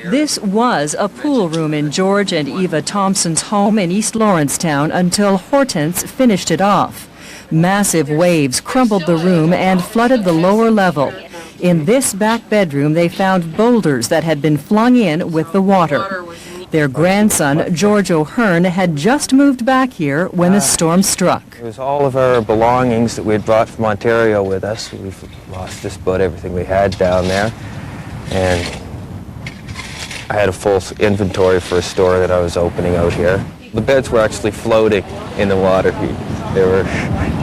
This was a pool room in George and Eva Thompson's home in East Lawrencetown until Hortense finished it off. Massive waves crumbled the room and flooded the lower level. In this back bedroom, they found boulders that had been flung in with the water. Their grandson, George O'Hearn, had just moved back here when the storm struck. It was all of our belongings that we had brought from Ontario with us. We've lost just about everything we had down there. And I had a full inventory for a store that I was opening out here. The beds were actually floating in the water. They were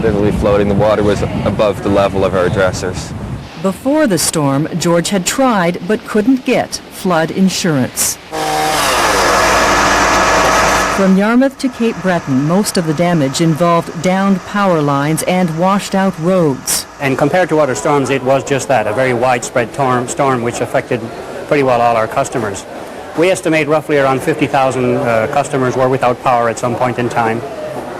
literally floating. The water was above the level of our dressers. Before the storm, George had tried but couldn't get flood insurance. From Yarmouth to Cape Breton, most of the damage involved downed power lines and washed out roads. And compared to other storms, it was just that, a very widespread storm which affected pretty well all our customers. We estimate roughly around 50,000 customers were without power at some point in time.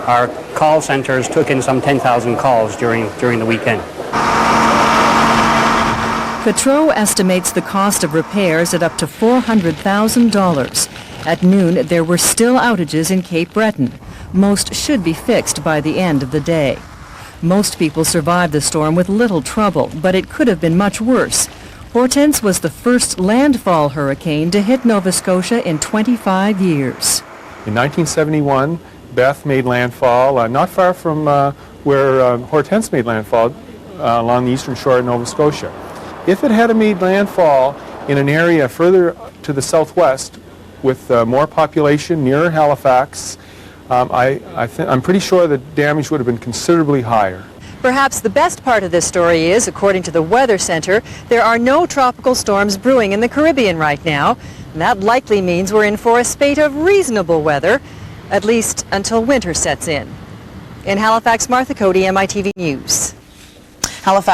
Our call centers took in some 10,000 calls during the weekend. Petro estimates the cost of repairs at up to $400,000. At noon, there were still outages in Cape Breton. Most should be fixed by the end of the day. Most people survived the storm with little trouble, but it could have been much worse. Hortense was the first landfall hurricane to hit Nova Scotia in 25 years. In 1971, Beth made landfall not far from where Hortense made landfall along the eastern shore of Nova Scotia. If it had made landfall in an area further to the southwest with more population near Halifax, I'm pretty sure the damage would have been considerably higher. Perhaps the best part of this story is, according to the Weather Center, there are no tropical storms brewing in the Caribbean right now. And that likely means we're in for a spate of reasonable weather, at least until winter sets in. In Halifax, Martha Cody, MITV News. Halifax